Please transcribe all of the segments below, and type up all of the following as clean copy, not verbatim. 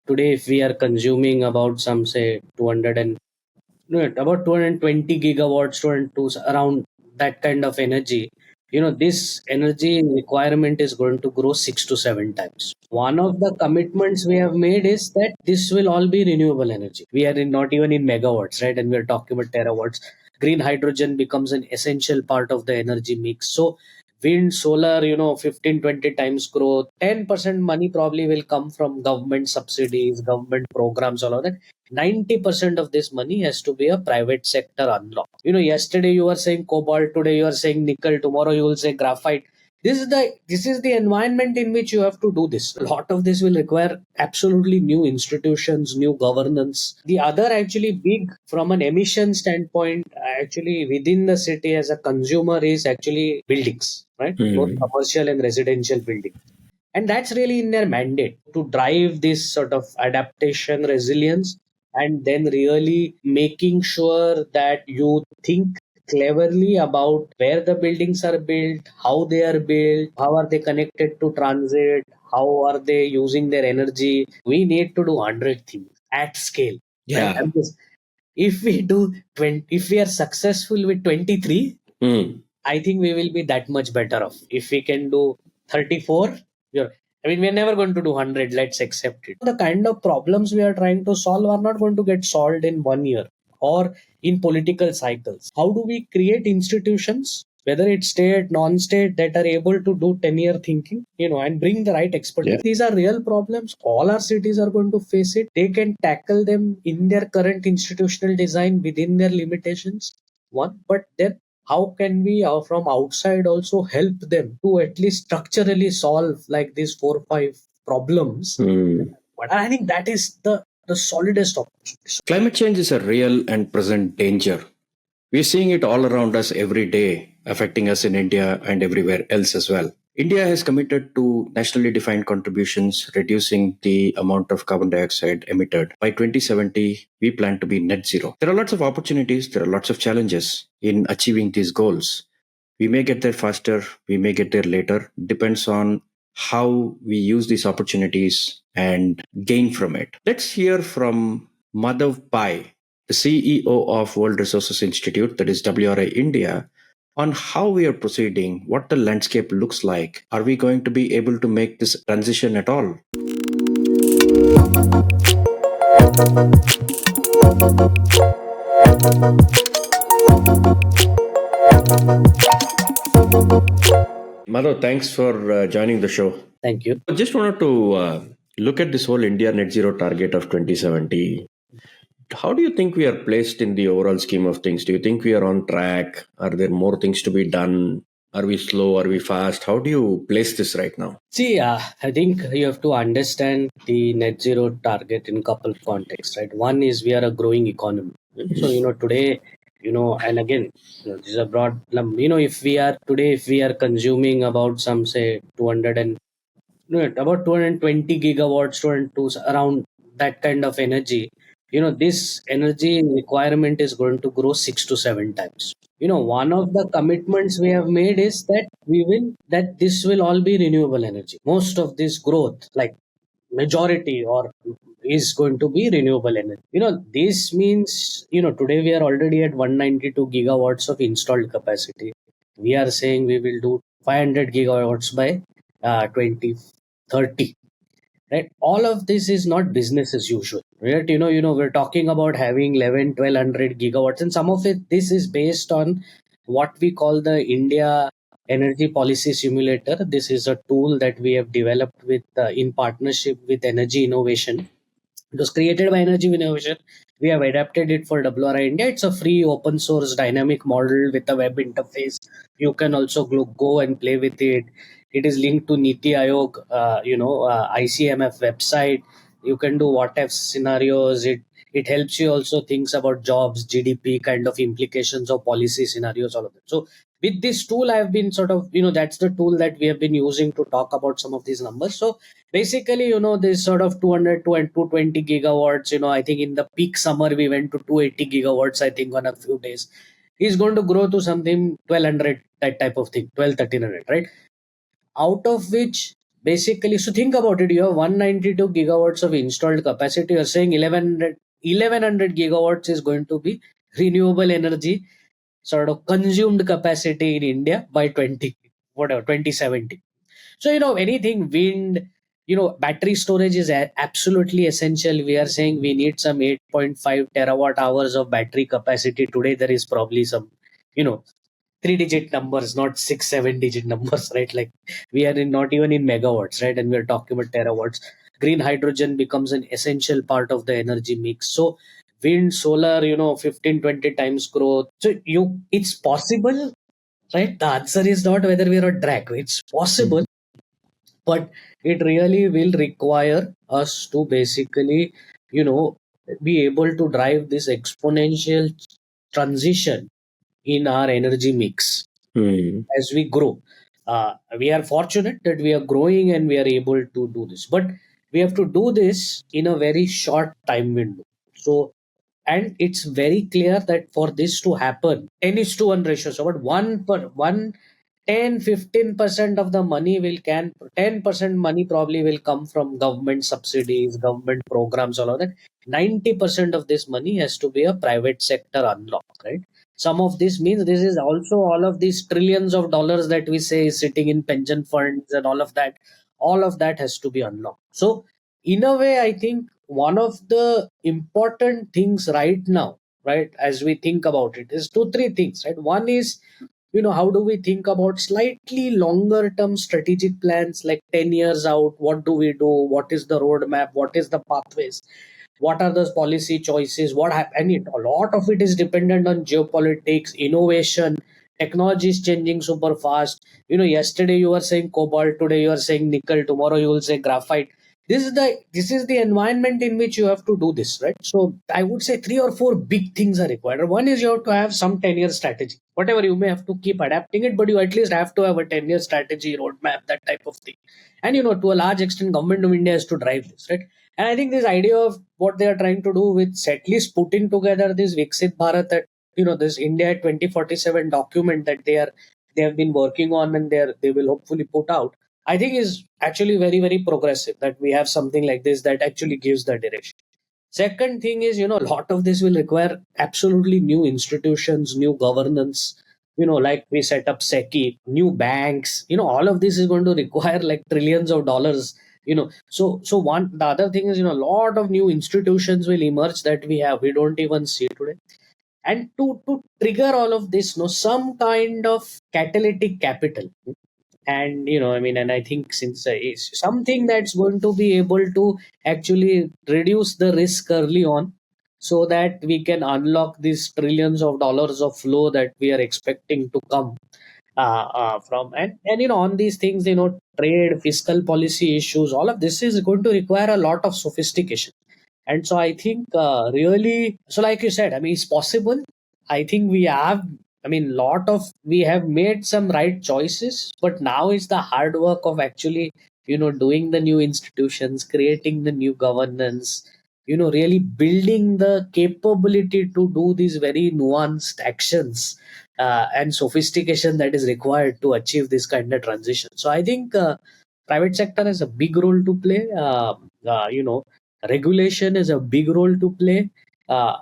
today if we are consuming about some say 200 and no, about 220 gigawatts around that kind of energy, this energy requirement is going to grow 6 to 7 times. One of the commitments we have made is that this will all be renewable energy. We are not even in megawatts, right? And we are talking about terawatts. Green hydrogen becomes an essential part of the energy mix. So wind, solar, 15, 20 times growth. 10% money probably will come from government subsidies, government programs, all of that. 90% of this money has to be a private sector unlock. Yesterday you were saying cobalt, today you are saying nickel, tomorrow you will say graphite. This is the environment in which you have to do this. A lot of this will require absolutely new institutions, new governance. The other actually big from an emission standpoint, actually within the city as a consumer is actually buildings, right? Both commercial and residential buildings. And that's really in their mandate to drive this sort of adaptation resilience, and then really making sure that you think cleverly about where the buildings are built, how they are built, how are they connected to transit, how are they using their energy. We need to do 100 things at scale. Right? Yeah. And if we do 20, if we are successful with 23, I think we will be that much better off. If we can do 34, we're never going to do 100. Let's accept it. The kind of problems we are trying to solve are not going to get solved in 1 year or in political cycles. How do we create institutions, whether it's state, non-state, that are able to do 10-year thinking, and bring the right expertise? Yeah. These are real problems. All our cities are going to face it. They can tackle them in their current institutional design within their limitations. One, but then how can we from outside also help them to at least structurally solve like these 4 or 5 problems? But I think that is the solidest option. Climate change is a real and present danger. We're seeing it all around us every day, affecting us in India and everywhere else as well. India has committed to nationally defined contributions, reducing the amount of carbon dioxide emitted. By 2070, we plan to be net zero. There are lots of opportunities, there are lots of challenges in achieving these goals. We may get there faster, we may get there later, depends on how we use these opportunities and gain from it. Let's hear from Madhav Pai, the CEO of World Resources Institute, that is WRI India, on how we are proceeding, what the landscape looks like. Are we going to be able to make this transition at all? Madhav, thanks for joining the show. Thank you. I just wanted to look at this whole India net zero target of 2070. How do you think we are placed in the overall scheme of things? Do you think we are on track? Are there more things to be done? Are we slow? Are we fast? How do you place this right now? See, I think you have to understand the net zero target in couple of contexts, right? One is we are a growing economy. So, today, and again, this is a broad, if we are consuming about some say 200 and no, about 220 gigawatts around that kind of energy, this energy requirement is going to grow 6 to 7 times. One of the commitments we have made is that this will all be renewable energy. Most of this growth, like majority or is going to be renewable energy. This means, today we are already at 192 gigawatts of installed capacity. We are saying we will do 500 gigawatts by 2030. Right? All of this is not business as usual. Right? We're talking about having 11, 1200 gigawatts, and some of it, this is based on what we call the India Energy Policy Simulator. This is a tool that we have developed with in partnership with Energy Innovation. It was created by Energy Innovation. We have adapted it for WRI India. It's a free open source dynamic model with a web interface. You can also go and play with it. It is linked to Niti Aayog, ICMF website. You can do what if scenarios. It helps you also thinks about jobs, GDP kind of implications of policy scenarios, all of that. So with this tool, I have been sort of, that's the tool that we have been using to talk about some of these numbers. So basically, this sort of 200 to 220 gigawatts, I think in the peak summer, we went to 280 gigawatts, I think on a few days, is going to grow to something 1200, that type of thing, 12, 1300, right? Out of which basically, so think about it. You have 192 gigawatts of installed capacity. You're saying 1100 gigawatts is going to be renewable energy sort of consumed capacity in India by 2070. So, anything wind, battery storage is absolutely essential. We are saying we need some 8.5 terawatt hours of battery capacity. Today, there is probably some, you know, 3 digit numbers, not 6, 7 digit numbers, right? Like we are not even in megawatts, right? And we are talking about terawatts. Green hydrogen becomes an essential part of the energy mix. So, wind, solar, 15, 20 times growth. So, it's possible, right? The answer is not whether we are on track. It's possible, but it really will require us to basically you know be able to drive this exponential transition in our energy mix Hmm. as we grow. We are fortunate that we are growing and we are able to do this, but we have to do this in a very short time window. So, and it's very clear that for this to happen, 10 is to 1 ratio. So, but 10-15% of the money 10% money probably will come from government subsidies, government programs, all of that. 90% of this money has to be a private sector unlock, right? Some of this means this is also all of these trillions of dollars that we say is sitting in pension funds and all of that has to be unlocked. So, in a way, I think one of the important things right now, right, as we think about it, is two, three things, right? One is, how do we think about slightly longer term strategic plans, like 10 years out? What do we do? What is the roadmap? What is the pathways? What are those policy choices? And a lot of it is dependent on geopolitics, innovation. Technology is changing super fast. Yesterday you were saying cobalt, today you are saying nickel, tomorrow you will say graphite. This is the environment in which you have to do this, right? So I would say three or four big things are required. One is you have to have some 10-year strategy. Whatever, you may have to keep adapting it, but you at least have to have a 10-year strategy roadmap, that type of thing. And to a large extent, government of India has to drive this, right? And I think this idea of what they are trying to do with at least putting together this Viksit Bharat, that this India 2047 document that they have been working on, and they will hopefully put out, I think is actually very, very progressive, that we have something like this that actually gives the direction. Second thing is, a lot of this will require absolutely new institutions, new governance, like we set up SECI, new banks, all of this is going to require like trillions of dollars, the other thing is, a lot of new institutions will emerge that we don't even see today. And to trigger all of this, some kind of catalytic capital. And and I think since it's something that's going to be able to actually reduce the risk early on, so that we can unlock these trillions of dollars of flow that we are expecting to come from. And on these things, trade, fiscal policy issues, all of this is going to require a lot of sophistication. And so I think really, so like you said, I mean, it's possible. I think we have made some right choices, but now it's the hard work of actually, doing the new institutions, creating the new governance, really building the capability to do these very nuanced actions and sophistication that is required to achieve this kind of transition. So I think private sector has a big role to play. Regulation is a big role to play. Uh,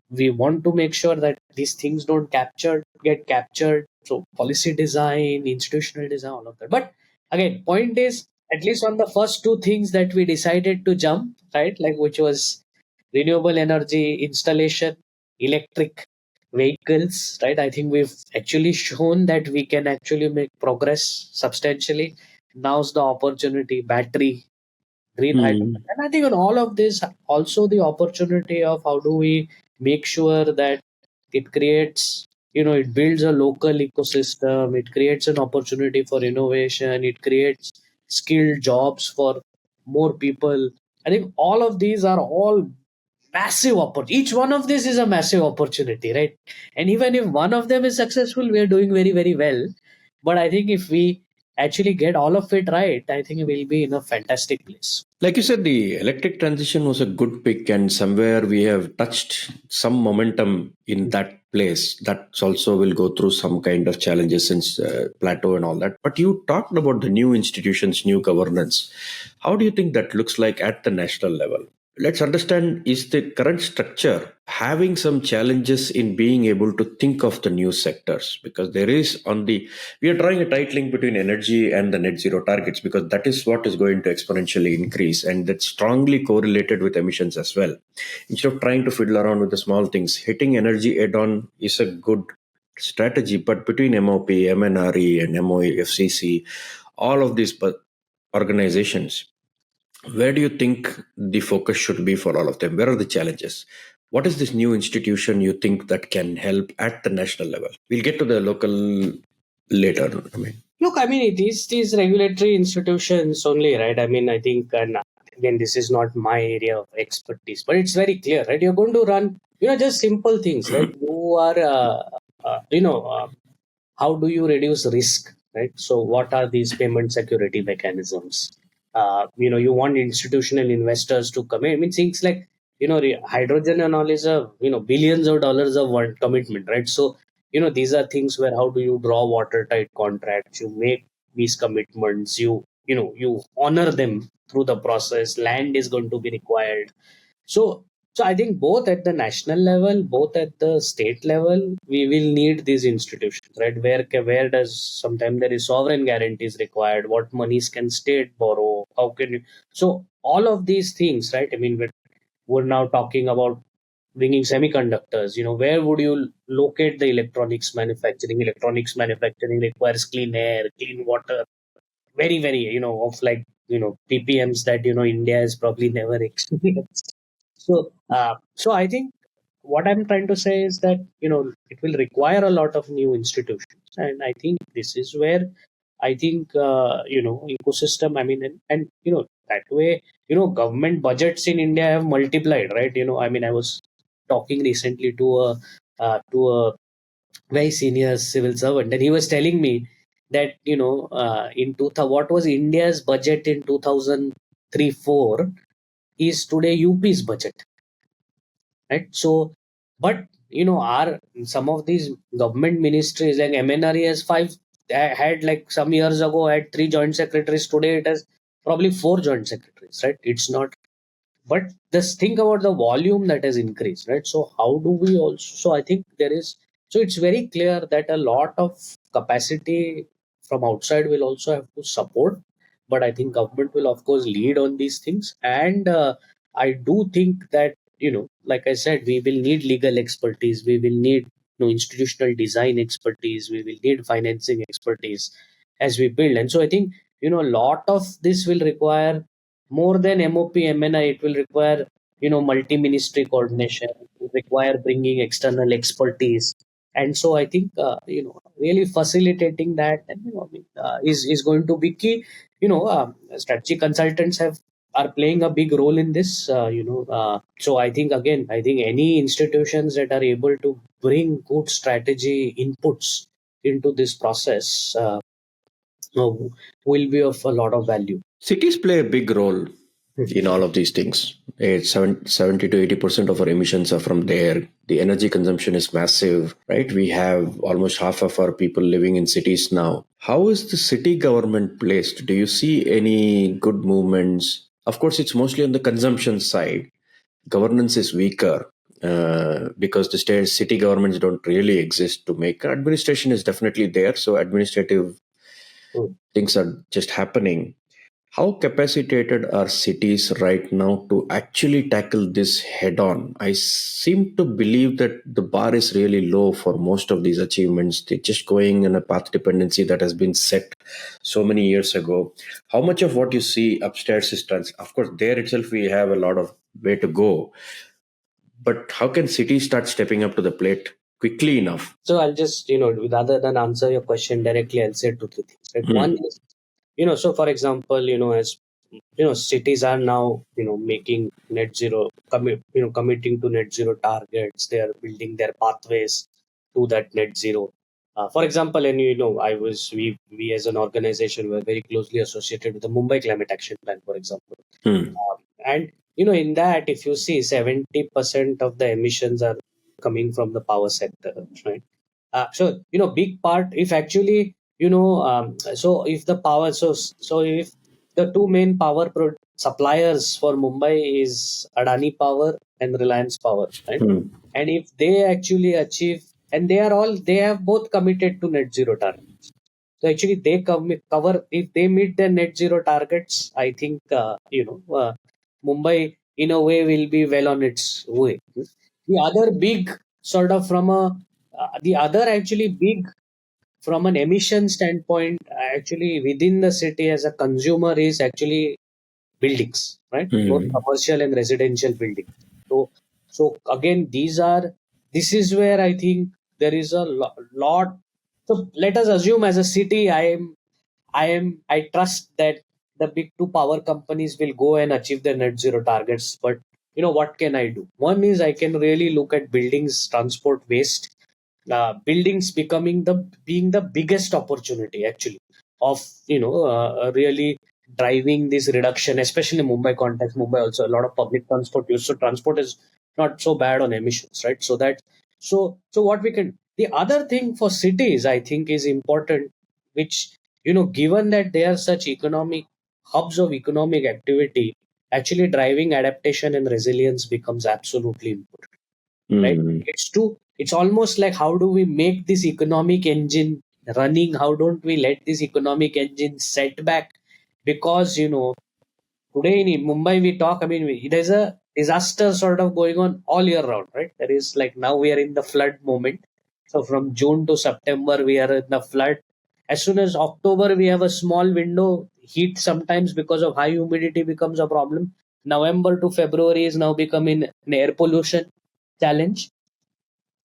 we want to make sure that these things don't get captured. So policy design, institutional design, all of that. But again, point is, at least on the first two things that we decided to jump, right? Like which was renewable energy installation, electric vehicles, right? I think we've actually shown that we can actually make progress substantially. Now's the opportunity, battery, green hydrogen. Hmm. And I think on all of this, also the opportunity of how do we make sure that it creates, it builds a local ecosystem, it creates an opportunity for innovation, it creates skilled jobs for more people. I think all of these are all massive opportunity. Each one of this is a massive opportunity, right? And even if one of them is successful, we are doing very, very well. But I think if we actually get all of it right, I think we'll be in a fantastic place. Like you said, the electric transition was a good pick, and somewhere we have touched some momentum in that place. That also will go through some kind of challenges since plateau and all that. But you talked about the new institutions, new governance. How do you think that looks like at the national level? Let's understand, is the current structure having some challenges in being able to think of the new sectors? Because there is on the, we are drawing a tight link between energy and the net zero targets, because that is what is going to exponentially increase, and that's strongly correlated with emissions as well. Instead of trying to fiddle around with the small things, hitting energy head on is a good strategy. But between MOP, MNRE, and MOFCC, all of these organizations, where do you think the focus should be for all of them? Where are the challenges? What is this new institution you think that can help at the national level? We'll get to the local later. I mean, Look, I mean, it is these regulatory institutions only, right? I mean, I think, and again, this is not my area of expertise, but it's very clear, right? You're going to run, just simple things, right? You are, how do you reduce risk, right? So what are these payment security mechanisms? You want institutional investors to come in. I mean, things like, hydrogen and all is a, billions of dollars of one commitment, right? So these are things where how do you draw watertight contracts, you make these commitments, you honor them through the process. Land is going to be required. So, I think both at the national level, both at the state level, we will need these institutions, right? Where does sometimes there is sovereign guarantees required? What monies can state borrow? How can you? So all of these things, right? I mean, we're now talking about bringing semiconductors. Where would you locate the electronics manufacturing? Electronics manufacturing requires clean air, clean water, very, very, of like, ppms that India has probably never experienced. So I think what I'm trying to say is that it will require a lot of new institutions, and I think this is where I think ecosystem. I mean, and that way, government budgets in India have multiplied, right? I mean, I was talking recently to a very senior civil servant, and he was telling me that in 2000, what was India's budget in 2003-4 is today UP's budget, right? So, but our some of these government ministries like MNRE has five, had like some years ago had three joint secretaries. Today it has probably four joint secretaries, right? It's not, but just think about the volume that has increased, right? So how do we also, so I think there is, so it's very clear that a lot of capacity from outside will also have to support, but I think government will of course lead on these things. And I do think that like I said, we will need legal expertise, we will need institutional design expertise, we will need financing expertise as we build. And so I think a lot of this will require more than MOP, MNI, it will require, multi-ministry coordination, it will require bringing external expertise. And so I think, really facilitating that, and, is going to be key. Strategy consultants are playing a big role in this, so I think, again, I think any institutions that are able to bring good strategy inputs into this process, uh, will be of a lot of value. cities play a big role in all of these things. It's 70 to 80% of our emissions are from there. The energy consumption is massive, right? We have almost half of our people living in cities now. How is the city government placed? Do you see any good movements? Of course, it's mostly on the consumption side. Governance is weaker because the state city governments don't really exist to make. Administration is definitely there, so administrative Hmm. things are just happening. How capacitated are cities right now to actually tackle this head on? I seem to believe that the bar is really low for most of these achievements. They're just going in a path dependency that has been set so many years ago. How much of what you see upstairs is of course, there itself we have a lot of way to go. But how can cities start stepping up to the plate quickly enough? So I'll just, rather than answer your question directly, I'll say two, three things. Right? One Hmm. is, so for example, as cities are now, making net zero, committing to net zero targets. They are building their pathways to that net zero. For example, and we as an organization were very closely associated with the Mumbai Climate Action Plan, for example. Hmm. And in that, if you see, 70% of the emissions are coming from the power sector, right? So big part, if actually so if the power, so if the two main suppliers for Mumbai is Adani Power and Reliance Power, right? Hmm. And if they actually achieve, and they have both committed to net zero target. So actually, cover, if they meet their net zero targets, I think Mumbai in a way will be well on its way. The other big sort of from a the other actually big from an emission standpoint, actually within the city as a consumer is actually buildings, right? Both Hmm. commercial and residential buildings. So again, this is where I think there is a lot. So let us assume as a city, I trust that the big two power companies will go and achieve their net zero targets. But what can I do? One is I can really look at buildings, transport waste, buildings being the biggest opportunity actually of really driving this reduction, especially in Mumbai context. Mumbai also a lot of public transport use, so transport is not so bad on emissions, right? So what we can, the other thing for cities I think is important, which given that they are such economic hubs of economic activity, actually driving adaptation and resilience becomes absolutely important, right? Hmm. It's almost like, how do we make this economic engine running? How don't we let this economic engine set back? Because today in Mumbai we talk, I mean, there's a disaster sort of going on all year round, right? There is, like, now we are in the flood moment. So from June to September we are in the flood. As soon as October we have a small window, heat sometimes because of high humidity becomes a problem. November to February is now becoming an air pollution challenge.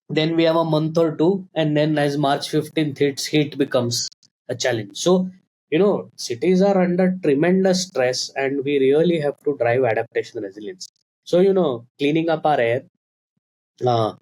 Then we have a month or two, and then as March 15th hits, heat becomes a challenge. So cities are under tremendous stress, and we really have to drive adaptation resilience. So cleaning up our air, uh,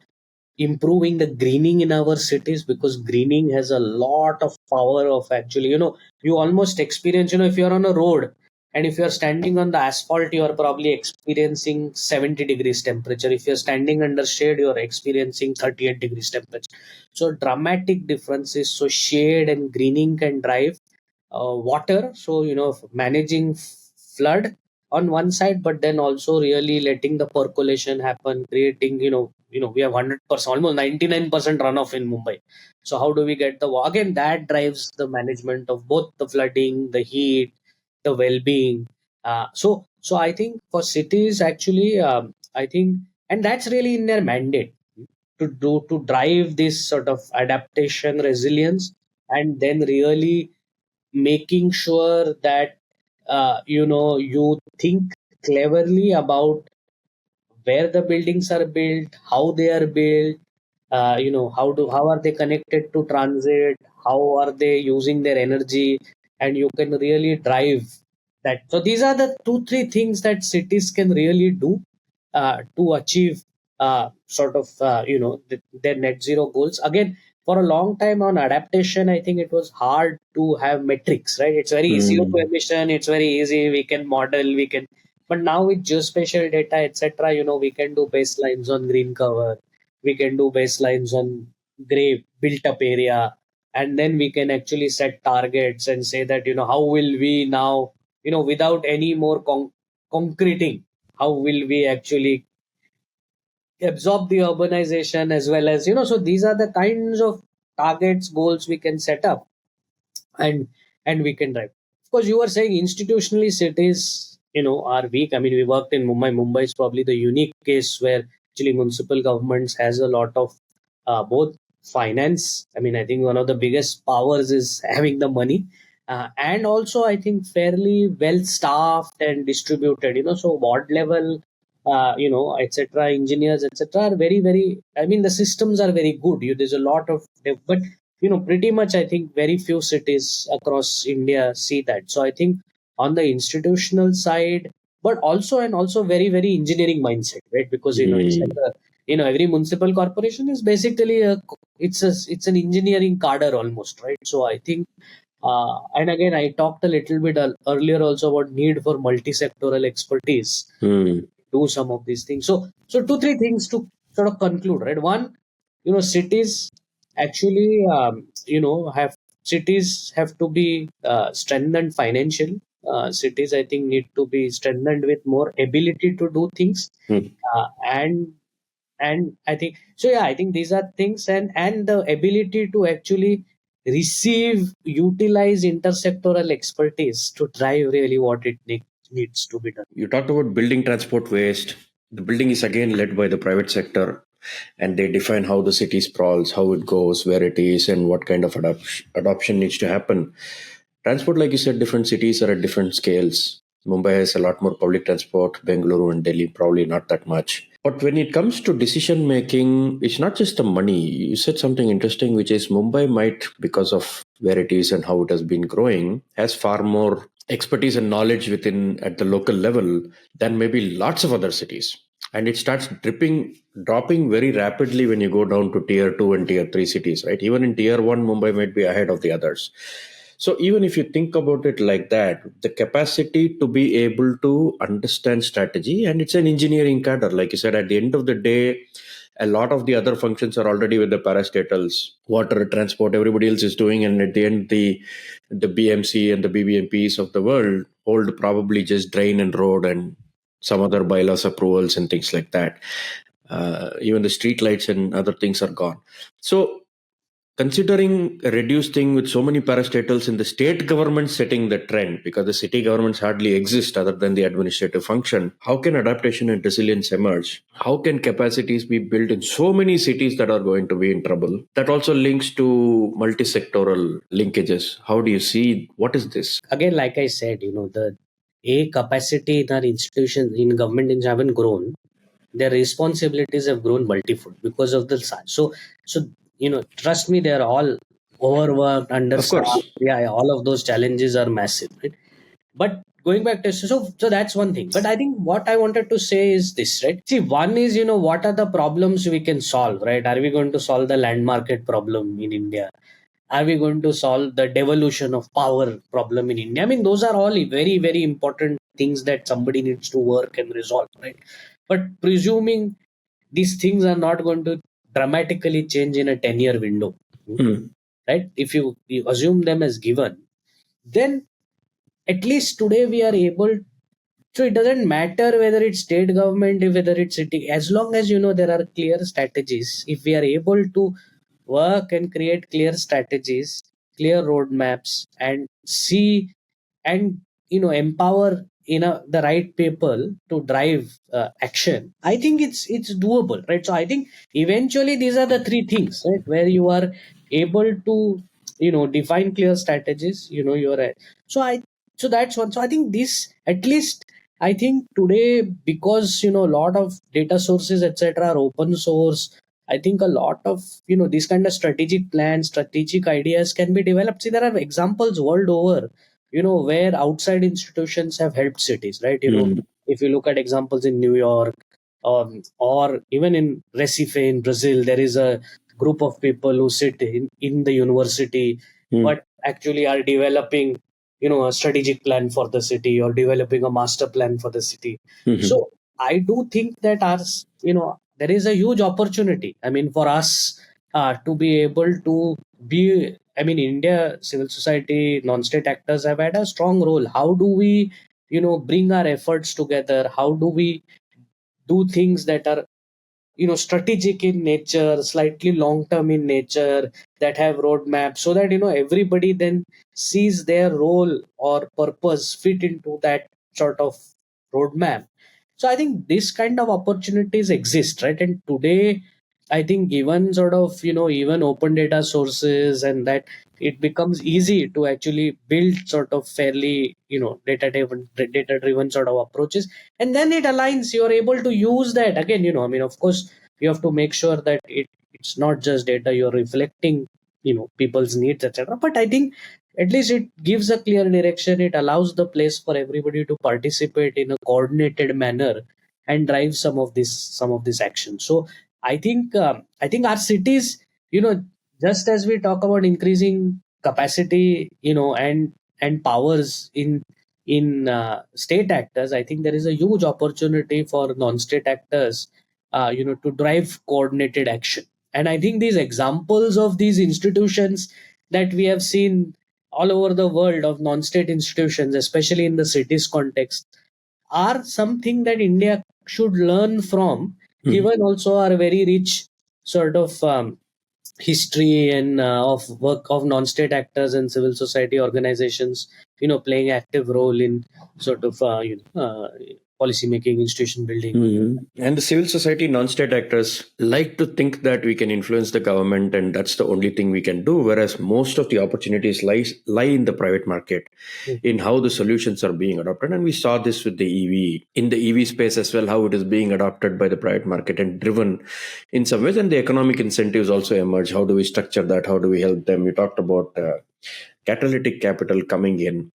improving the greening in our cities, because greening has a lot of power of actually, you almost experience, if you're on a road and if you're standing on the asphalt, you are probably experiencing 70 degrees temperature. If you're standing under shade, you're experiencing 38 degrees temperature. So dramatic differences. So shade and greening can drive water. So managing flood on one side, but then also really letting the percolation happen, creating, we have 100%, almost 99% runoff in Mumbai. So how do we get again, that drives the management of both the flooding, the heat, the well-being. So I think for cities actually, I think, and that's really in their mandate to drive this sort of adaptation resilience, and then really making sure that you think cleverly about where the buildings are built, how they are built, how are they connected to transit, how are they using their energy, and you can really drive that. So these are the two three things that cities can really do to achieve sort of their net zero goals. Again, for a long time on adaptation, I think it was hard to have metrics, right? It's very easy to Hmm. emission, it's very easy, we can model, we can, but now with geospatial data, etc., we can do baselines on green cover, we can do baselines on gray built up area, and then we can actually set targets and say that, how will we now, without any more concreting, how will we actually absorb the urbanization, as well as, so these are the kinds of targets, goals we can set up, and we can drive. Of course, you were saying institutionally cities, are weak. I mean, we worked in Mumbai. Mumbai is probably the unique case where actually municipal governments has a lot of both finance. I mean, I think one of the biggest powers is having the money, and also I think fairly well staffed and distributed. So ward level, etc. Engineers, etc. are very, very. I mean, the systems are very good. There's a lot of, but pretty much I think very few cities across India see that. So I think on the institutional side, but also, and also very, very engineering mindset, right? Because it's like Hmm. every municipal corporation is basically it's an engineering cadre almost, right? So I think, and again, I talked a little bit earlier also about need for multi-sectoral expertise Hmm. do some of these things. So two, three things to sort of conclude, right? One, cities actually, cities have to be strengthened financially. Cities, I think, need to be strengthened with more ability to do things. Hmm. And I think so. Yeah, I think these are things, and the ability to actually receive, utilize intersectoral expertise to drive really what needs to be done. You talked about building transport waste. The building is again led by the private sector, and they define how the city sprawls, how it goes, where it is, and what kind of adoption needs to happen. Transport, like you said, different cities are at different scales. Mumbai has a lot more public transport, Bengaluru and Delhi probably not that much. But when it comes to decision making, it's not just the money. You said something interesting, which is Mumbai might, because of where it is and how it has been growing, has far more expertise and knowledge within at the local level than maybe lots of other cities. And it starts dropping very rapidly when you go down to tier 2 and tier 3 cities, right? Even in tier 1, Mumbai might be ahead of the others. So even if you think about it like that, the capacity to be able to understand strategy, and it's an engineering cadre, like you said, at the end of the day, a lot of the other functions are already with the parastatals, water, transport, everybody else is doing, and at the end, the BMC and the BBMPs of the world hold probably just drain and road and some other bylaws approvals and things like that. Even the street lights and other things are gone. So considering a reduced thing with so many parastatals in the state government setting the trend, because the city governments hardly exist other than the administrative function, how can adaptation and resilience emerge? How can capacities be built in so many cities that are going to be in trouble? That also links to multi-sectoral linkages. How do you see what is this? Again, like I said, the a capacity in our institutions, in government haven't grown. Their responsibilities have grown multifold because of the size. So trust me, they're all overworked, Of course. understaffed. Yeah, yeah, all of those challenges are massive, right? But going back to, so that's one thing. But I think what I wanted to say is this, right? See, one is, what are the problems we can solve, right? Are we going to solve the land market problem in India? Are we going to solve the devolution of power problem in India? I mean, those are all very, very important things that somebody needs to work and resolve, right? But presuming these things are not going to dramatically change in a 10-year window, Hmm. right? If you assume them as given, then at least today we are able. So it doesn't matter whether it's state government, whether it's city, as long as there are clear strategies. If we are able to work and create clear strategies, clear roadmaps, and see and empower the right people to drive action, I think it's doable, right? So I think eventually these are the three things, right, where you are able to define clear strategies, you're so I so that's one. So I think this, at least I think today, because a lot of data sources etc are open source, I think a lot of these kind of strategic plans, strategic ideas can be developed. See, there are examples world over, where outside institutions have helped cities, right? Hmm. If you look at examples in New York, or even in Recife in Brazil, there is a group of people who sit in the university, Hmm. but actually are developing, a strategic plan for the city or developing a master plan for the city. Hmm. So I do think that there is a huge opportunity. I mean, for us to be able to be, I mean, India, civil society, non-state actors have had a strong role. How do we, bring our efforts together? How do we do things that are strategic in nature, slightly long term in nature, that have roadmaps, so that everybody then sees their role or purpose fit into that sort of roadmap. So I think this kind of opportunities exist, right? And today, I think, given sort of even open data sources, and that it becomes easy to actually build sort of fairly data driven sort of approaches, and then it aligns. You're able to use that again. I mean, of course, you have to make sure that it's not just data, you're reflecting people's needs etc. But I think at least it gives a clear direction. It allows the place for everybody to participate in a coordinated manner and drive some of this action. So I think our cities, just as we talk about increasing capacity, and powers in state actors, I think there is a huge opportunity for non-state actors, to drive coordinated action. And I think these examples of these institutions that we have seen all over the world of non-state institutions, especially in the cities context, are something that India should learn from, Mhm. given also our very rich sort of history and of work of non-state actors and civil society organizations, playing active role in sort of policy making, institution building. And the civil society, non state actors like to think that we can influence the government and that's the only thing we can do, whereas most of the opportunities lie in the private market, Mm. in how the solutions are being adopted. And we saw this with the EV, in the EV space as well, how it is being adopted by the private market and driven in some ways. And the economic incentives also emerge. How do we structure that? How do we help them? You talked about catalytic capital coming in.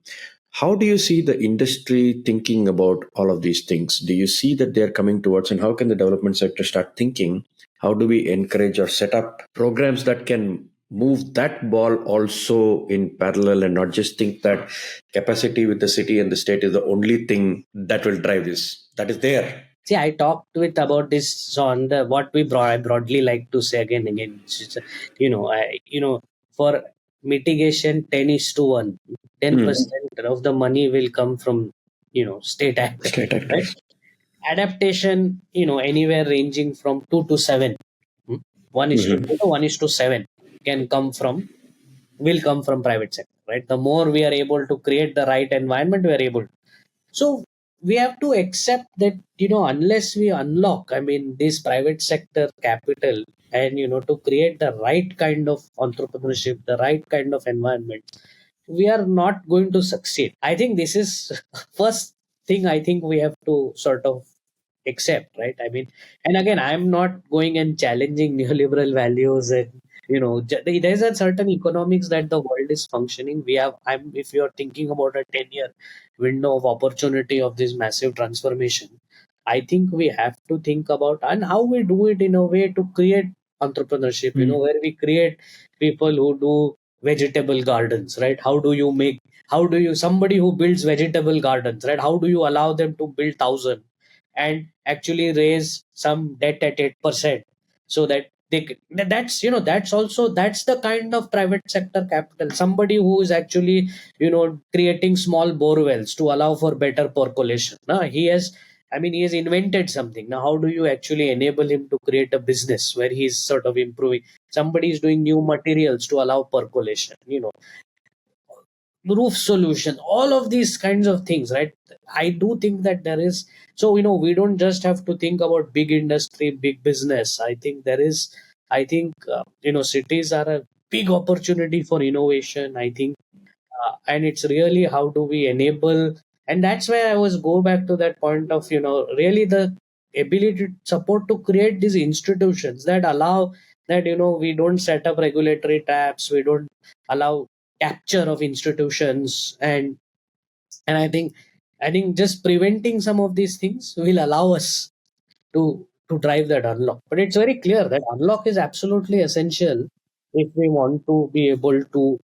How do you see the industry thinking about all of these things? Do you see that they're coming towards, and how can the development sector start thinking? How do we encourage or set up programs that can move that ball also in parallel and not just think that capacity with the city and the state is the only thing that will drive this? That is there. See, I talked with about this on the what we broadly like to say again and again. For mitigation, 10:1, Hmm. 10% of the money will come from state actors, State right? actors. Adaptation, anywhere ranging from 2 to 7. Hmm? 1:2 Hmm. to 1:7 can come from will come from private sector, right? The more we are able to create the right environment, we are able. So we have to accept that, unless we unlock, I mean, this private sector capital, and to create the right kind of entrepreneurship, the right kind of environment, we are not going to succeed. I think this is first thing I think we have to sort of accept, right? I mean, and again, I'm not going and challenging neoliberal values, and there's a certain economics that the world is functioning. If you're thinking about a 10-year window of opportunity of this massive transformation, I think we have to think about and how we do it in a way to create entrepreneurship, where we create people who do vegetable gardens, right? How do you somebody who builds vegetable gardens, right? How do you allow them to build 1,000 and actually raise some debt at 8%, so that that's the kind of private sector capital. Somebody who is actually creating small bore wells to allow for better percolation. Now he has invented something. Now how do you actually enable him to create a business where he's sort of improving? Somebody is doing new materials to allow percolation, roof solution, all of these kinds of things, right? I do think that there is, so we don't just have to think about big industry, big business. I think there is, I think cities are a big opportunity for innovation, I think. And it's really how do we enable, and that's where I was go back to that point of really the ability to support to create these institutions that allow that we don't set up regulatory traps, we don't allow capture of institutions, and I think just preventing some of these things will allow us to drive that unlock. But it's very clear that unlock is absolutely essential if we want to be able to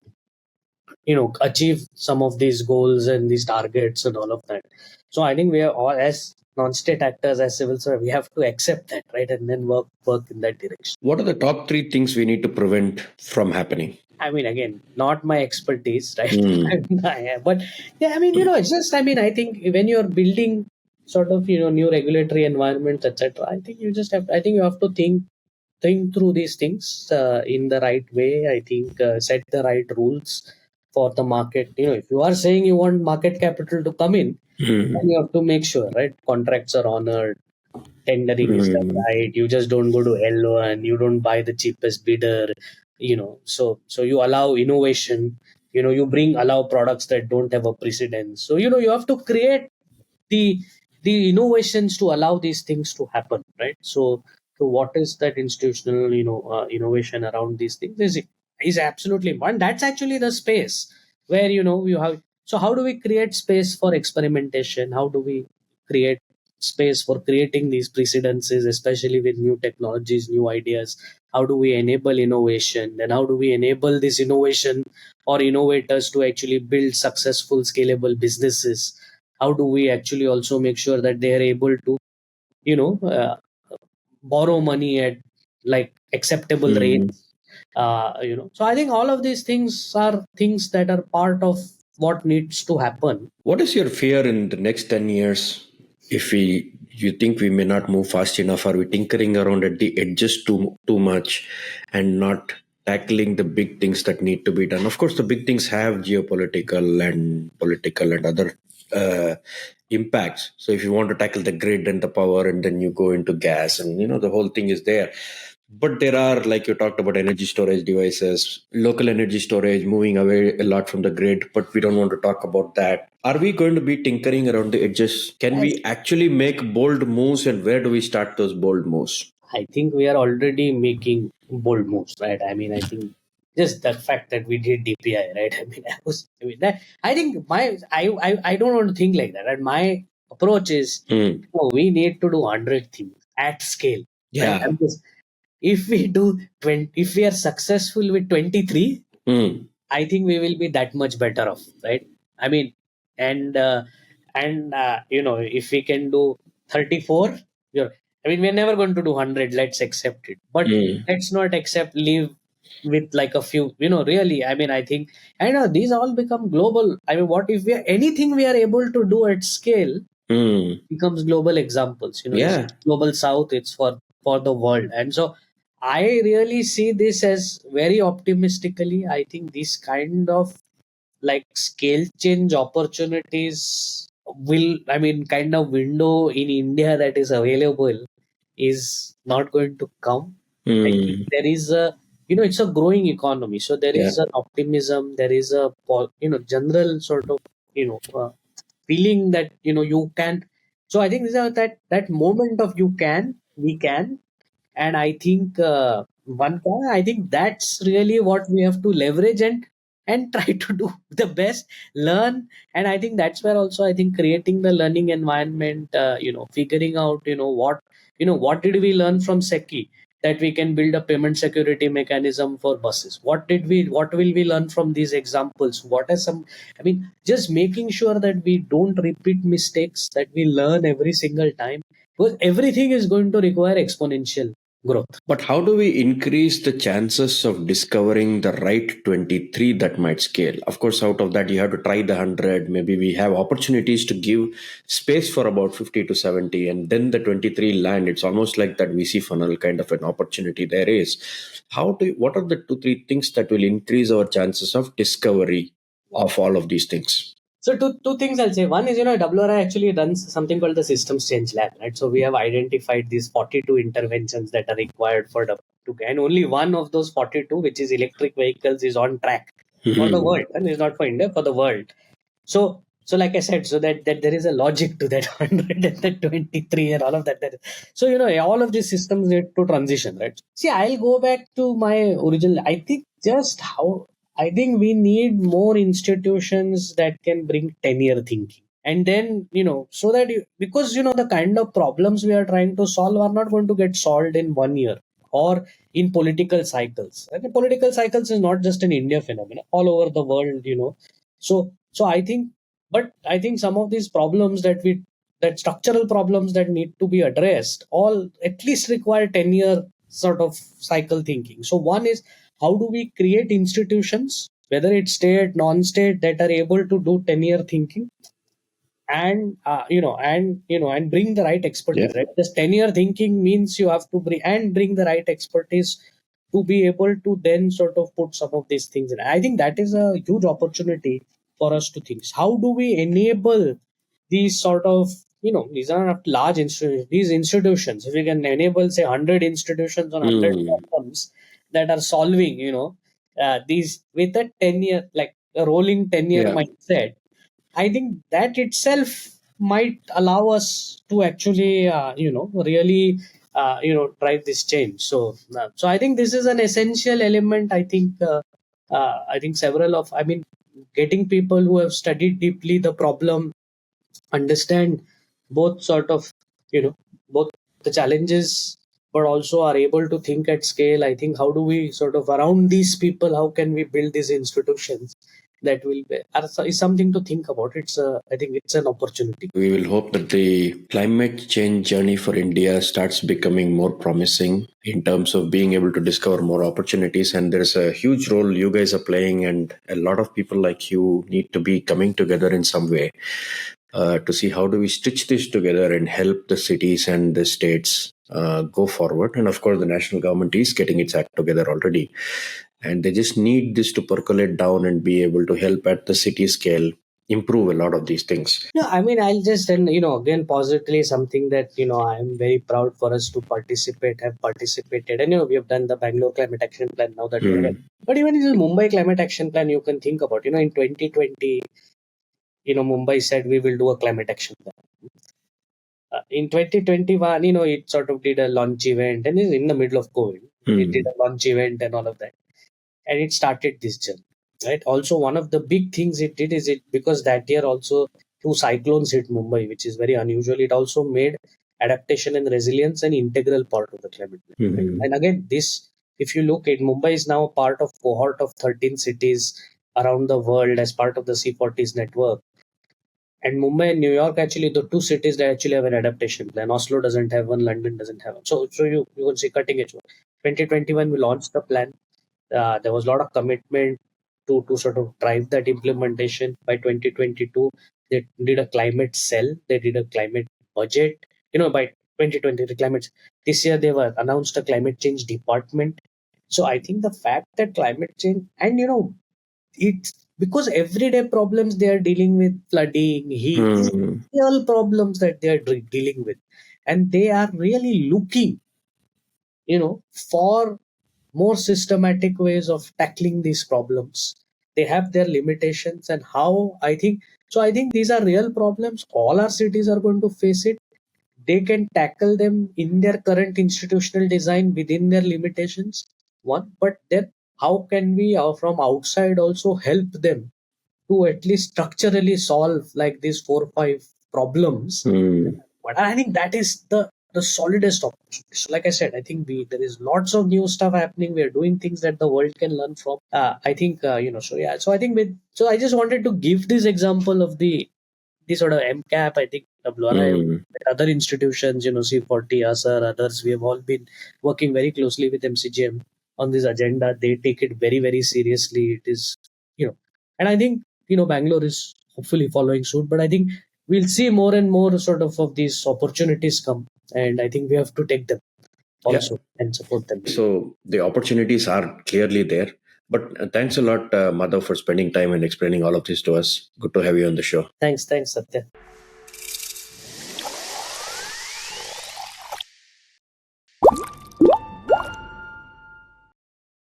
achieve some of these goals and these targets and all of that. So I think we are all, as non-state actors, as civil servants, we have to accept that, right, and then work in that direction. What are the top three things we need to prevent from happening? I mean, again, not my expertise, right? Hmm. But yeah, I mean, it's just, I mean, I think when you're building sort of new regulatory environments, etc., I think I think you have to think through these things in the right way. I think set the right rules for the market. If you are saying you want market capital to come in, then Hmm. you have to make sure, right, contracts are honored, tendering is done Hmm. right. You just don't go to L1, you don't buy the cheapest bidder. So you allow innovation. You allow products that don't have a precedence. So you have to create the the innovations to allow these things to happen, right? So what is that institutional innovation around these things is absolutely one. That's actually the space where you have. So how do we create space for experimentation? How do we create space for creating these precedences, especially with new technologies, new ideas. How do we enable innovation? Then how do we enable this innovation or innovators to actually build successful, scalable businesses? How do we actually also make sure that they are able to, you know, borrow money at like acceptable Mm. rates? So I think all of these things are things that are part of what needs to happen. What is your fear in the next 10 years? If we, you think we may not move fast enough, are we tinkering around at the edges too much and not tackling the big things that need to be done? Of course, the big things have geopolitical and political and other impacts. So if you want to tackle the grid and the power, and then you go into gas, and the whole thing is there. But there are, like you talked about, energy storage devices, local energy storage, moving away a lot from the grid, but we don't want to talk about that. Are we going to be tinkering around the edges? Can Yes. we actually make bold moves, and where do we start those bold moves? I think we are already making bold moves, right? I mean, I think just the fact that we did DPI, right? I think I don't want to think like that. And my approach is, Hmm. we need to do 100 things at scale, right? Yeah. And if we do 20, if we are successful with 23, Hmm. I think we will be that much better off, right? I mean, and if we can do 34, you're, I mean, we're never going to do 100. Let's accept it, but Hmm. let's not accept live with like a few. Really, I mean, I think I know these all become global. I mean, what if we are anything we are able to do at scale Hmm. becomes global examples. It's Yeah. global south. It's for the world, and so I really see this as very optimistically. I think this kind of like scale change opportunities will, I mean, kind of window in India that is available is not going to come. I think Hmm. there is a, it's a growing economy, so there Yeah. is an optimism, there is a general sort of feeling that you can. So I think these are that moment of you can, we can, and I think one can, I think that's really what we have to leverage and try to do the best, learn. And I think that's where also I think creating the learning environment, figuring out what did we learn from Seki, that we can build a payment security mechanism for buses. What will we learn from these examples? What are some, I mean, just making sure that we don't repeat mistakes, that we learn every single time, because everything is going to require exponential growth. But how do we increase the chances of discovering the right 23 that might scale? Of course, out of that, you have to try the 100. Maybe we have opportunities to give space for about 50 to 70, and then the 23 land. It's almost like that VC funnel kind of an opportunity there is. What are the two, three things that will increase our chances of discovery of all of these things? So two things I'll say. One is, WRI actually runs something called the Systems Change Lab, right? So we have identified these 42 interventions that are required for the and only one of those 42, which is electric vehicles, is on track for the world, and it's not for India, for the world. So like I said, so that there is a logic to that 100 and the 23 and all of that. So all of these systems need to transition, right? See, I'll go back to my original. I think just how I think we need more institutions that can bring 10-year thinking. And then, so that because the kind of problems we are trying to solve are not going to get solved in 1 year or in political cycles. And the political cycles is not just an India phenomenon, all over the world. So I think, but I think some of these problems that structural problems that need to be addressed all at least require 10-year sort of cycle thinking. So one is, how do we create institutions, whether it's state, non-state, that are able to do 10-year thinking, and bring the right Yeah. expertise, right? This 10-year thinking means you have to bring the right expertise to be able to then sort of put some of these things in. I think that is a huge opportunity for us to think. How do we enable these sort of, these are not large institutions, these institutions, if we can enable, say, 100 institutions on 100 Hmm. problems that are solving, these with a 10-year, like a rolling 10-year Yeah. mindset, I think that itself might allow us to actually, really, drive this change. So I think this is an essential element. I think several of, I mean, getting people who have studied deeply the problem, understand both sort of you know, both the challenges, but also are able to think at scale. I think how do we sort of around these people, how can we build these institutions that will be, is something to think about. I think it's an opportunity. We will hope that the climate change journey for India starts becoming more promising in terms of being able to discover more opportunities. And there's a huge role you guys are playing, and a lot of people like you need to be coming together in some way to see how do we stitch this together and help the cities and the states go forward. And of course, the national government is getting its act together already. And they just need this to percolate down and be able to help at the city scale improve a lot of these things. No, I mean, I'll just, and again, positively something that, I'm very proud for us to have participated. And, we have done the Bangalore Climate Action Plan now that we have it. Hmm. But even in the Mumbai Climate Action Plan, you can think about, in 2020, Mumbai said we will do a climate action plan. In 2021, it sort of did a launch event and is in the middle of COVID. It did Hmm. a launch event and all of that. And it started this journey, right? Also, one of the big things it did is because that year also two cyclones hit Mumbai, which is very unusual. It also made adaptation and resilience an integral part of the climate plan, right? Hmm. And again, if you look at Mumbai is now part of cohort of 13 cities around the world as part of the C40s network. And Mumbai and New York, actually, the two cities that actually have an adaptation plan. Oslo doesn't have one, London doesn't have one. So you can see cutting edge one. 2021, we launched the plan. There was a lot of commitment to sort of drive that implementation. By 2022, they did a climate cell, they did a climate budget. By 2020, the climate. This year, they were announced a climate change department. So I think the fact that climate change, and it's because everyday problems they are dealing with, flooding, heat, these Hmm. real problems that they are dealing with, and they are really looking, for more systematic ways of tackling these problems. They have their limitations, and how I think so. I think these are real problems. All our cities are going to face it. They can tackle them in their current institutional design within their limitations. One, but then how can we from outside also help them to at least structurally solve like these 4 or 5 problems. Hmm. But I think that is the solidest opportunity. So like I said, I think there is lots of new stuff happening. We are doing things that the world can learn from. I think so yeah. So I think I just wanted to give this example of the sort of MCAP. I think WRI, Hmm. other institutions, C40, ASR, others, we have all been working very closely with MCGM on this agenda. They take it very, very seriously. It is, and I think, Bangalore is hopefully following suit, but I think we'll see more and more sort of these opportunities come. And I think we have to take them Yeah. also and support them. So the opportunities are clearly there. But thanks a lot, Madhav, for spending time and explaining all of this to us. Good to have you on the show. Thanks, Satya.